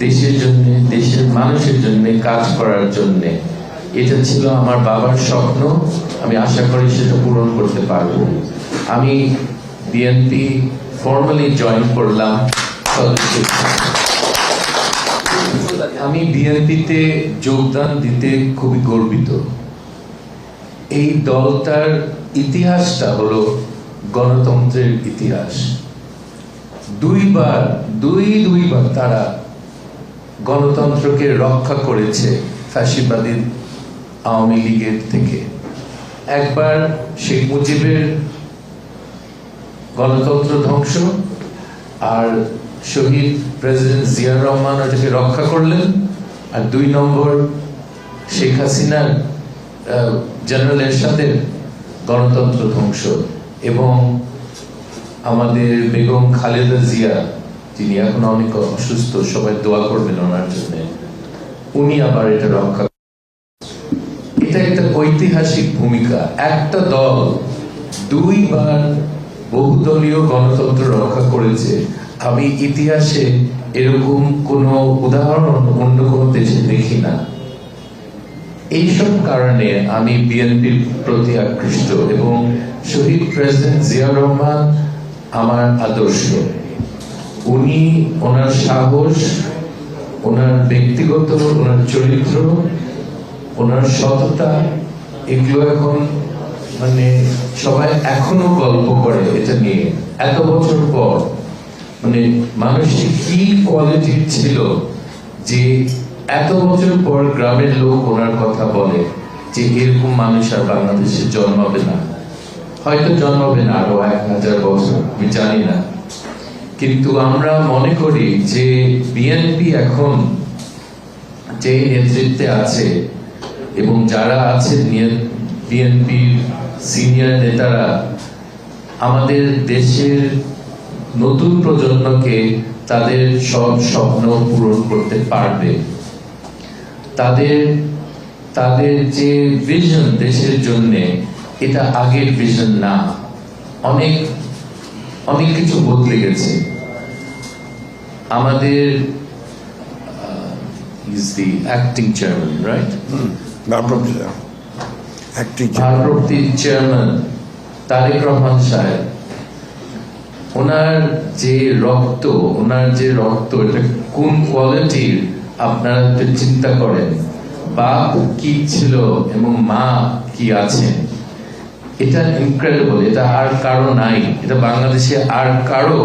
দেশের জন্য, দেশের মানুষের জন্য কাজ করার জন্য। এটা ছিল আমার বাবার স্বপ্ন। আমি আশা করি সেটা পূরণ করতে পারবো। আমি বিএনপি ফর্মালি জয়েন করলাম। আমি বিএনপিতে যোগদান দিতে খুবই গর্বিত। এই দলটার ইতিহাসটা হলো গণতন্ত্রের ইতিহাস। দুইবার তারা গণতন্ত্রকে রক্ষা করেছে ফ্যাসিবাদী আওয়ামী লীগের থেকে। একবার শেখ মুজিবের গণতন্ত্র ধ্বংস, আর শহীদ প্রেসিডেন্ট জিয়াউর রহমান ওটাকে রক্ষা করলেন। আর 2 নম্বর শেখ হাসিনার জেনারেল এরশাদের গণতন্ত্র ধ্বংস, এবং আমাদের বেগম খালেদা জিয়া, যিনি এখন অনেক অসুস্থ, সবাই দোয়া করবেন ওনার জন্য, উনি আবার এটা রক্ষা। এটা একটা ঐতিহাসিক ভূমিকা। একটা দল 2 বার বহুদলীয় গণতন্ত্র রক্ষা করেছে। আমি ইতিহাসে এরকম কোনো উদাহরণ অন্য কোনো দেশে দেখি না। এইসব কারণে আমি বিএনপির প্রতি আকৃষ্ট, এবং শহীদ প্রেসিডেন্ট জিয়াউর রহমান আমার আদর্শ। উনি, ওনার সাহস, ওনার ব্যক্তিগত, ওনার চরিত্র, ওনার সততা, এগুলো এখন মানে সবাই এখনো গল্প করে এটা নিয়ে। এত বছর পর মানে মানুষটি কি কোয়ালিটি ছিল যে এত বছর পর গ্রামের লোক ওনার কথা বলে যে এরকম মানুষ আর বাংলাদেশে জন্মাবে না। হয়তো জন্মাবে না আরো 1000 বছর, আমি জানি না। কিন্তু আমরা মনে করি যে বিএনপি এখন যে নেতৃত্বে আছে, এবং যারা আছে বিএনপির সিনিয়র নেতারা, আমাদের দেশের নতুন প্রজন্মকে তাদের সব স্বপ্ন পূরণ করতে পারবে। তাদের যে ভিশন দেশের জন্য, এটা আগের ভিশন না। অনেক কিছু বদলে গেছে। আমাদের is the acting chairman, right? ভারপ্রাপ্ত চেয়ারম্যান তারেক রহমান সাহেব, ওনার যে রক্ত এটা কোন কোয়ালিটির আপনারা চিন্তা করেন। বাপ কি ছিল এবং মা কি আছেন, এটা ইনক্রেডিবল। এটা আর কারো নাই। এটা বাংলাদেশে আর কারো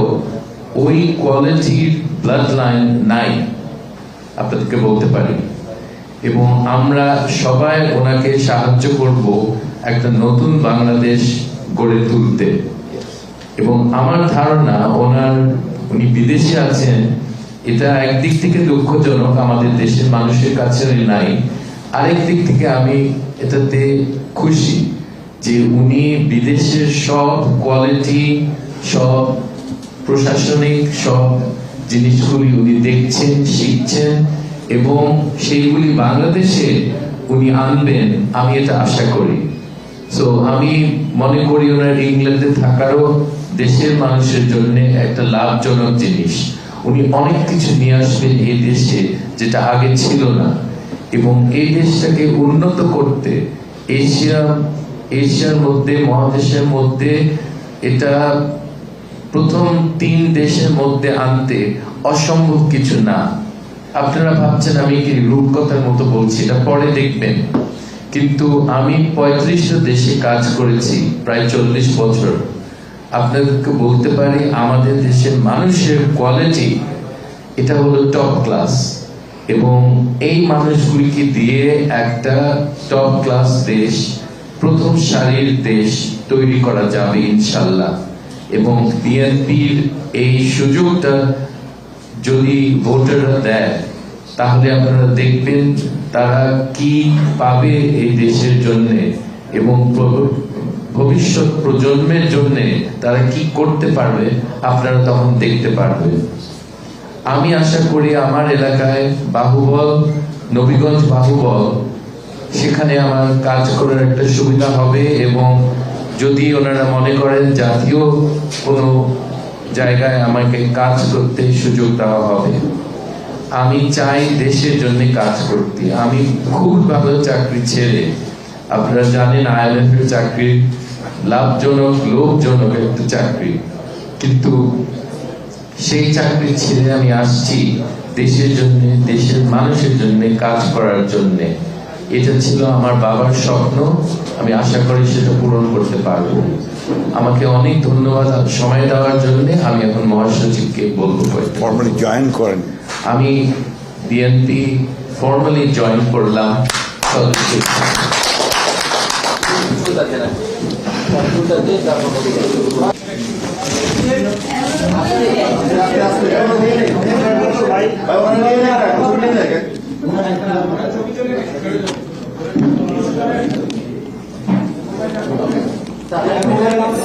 ওই কোয়ালিটির ব্লাড লাইন নাই, আপনাদেরকে বলতে পারি। এবং আমরা সবাই ওনাকে সাহায্য করব একটা নতুন বাংলাদেশ গড়ে তুলতে। এবং আমার ধারণা উনি বিদেশে আছেন, এটা একদিক থেকে দুঃখজনক, আমাদের দেশের মানুষের কাছে নাই। আরেক দিক থেকে আমি এটাতে খুশি যে উনি বিদেশের সব কোয়ালিটি, সব প্রশাসনিক সব জিনিসগুলি উনি দেখছেন, শিখছেন, এবং সেইগুলি বাংলাদেশে উনি আনবেন, আমি এটা আশা করি। সো আমি মনে করি ওনার ইংল্যান্ডে থাকারও দেশের মানুষের জন্য একটা লাভজনক জিনিস। উনি অনেক কিছু নিয়ে আসবেন এই দেশে যেটা আগে ছিল না, এবং এই দেশটাকে উন্নত করতে এশিয়ার মধ্যে, মহাদেশের মধ্যে, এটা প্রথম 3 দেশের মধ্যে আনতে অসম্ভব কিছু না। আপনারা ভাবছেন আমি কি রূপকথার মতো বলছি, এটা পরে দেখবেন। কিন্তু আমি 35টা দেশে কাজ করেছি, প্রায় 40 বছর। আপনাদেরকে বলতে পারি আমাদের দেশের মানুষের কোয়ালিটি এটা হলো টপ ক্লাস, এবং এই মানুষগুলিকে দিয়ে একটা টপ ক্লাস দেশ, প্রথম সারির দেশ তৈরি করা যাবে ইনশাল্লাহ। এবং বিএনপির এই সুযোগটা যদি ভোটাররা দেয়, তাহলে আপনারা দেখবেন তারা কি পাবে এই দেশের জন্য, এবং ভবিষ্যৎ প্রজন্মের জন্য তারা কি করতে পারবে, আপনারা তখন দেখতে পারবেন। আমি আশা করি আমার এলাকায় বাহুবল, নবীগঞ্জ বাহুবল, সেখানে আমার কাজ করার একটা সুবিধা হবে। এবং যদি ওনারা মনে করেন জাতীয় কোনো জায়গায় আমাকে কাজ করতে সুযোগ দেওয়া হবে, আমি চাই দেশের জন্য কাজ করতে। আমি খুব ভালো চাকরি ছেড়ে, আপনারা জানেন IMF এর চাকরি লাভজনক লোভজনক একটা চাকরি, কিন্তু সেই চাকরি ছেড়ে আমি আসছি দেশের জন্য, দেশের মানুষের জন্য কাজ করার জন্য। এটা ছিল আমার বাবার স্বপ্ন, আমি আশা করি সেটা পূরণ করতে পারবো। আমাকে অনেক ধন্যবাদ সময় দেওয়ার জন্য। আমি এখন মহাসচিবকে বলবো ফর্মালি জয়েন করেন। আমি বিএনপি ফর্মালি জয়েন করলাম। Tá.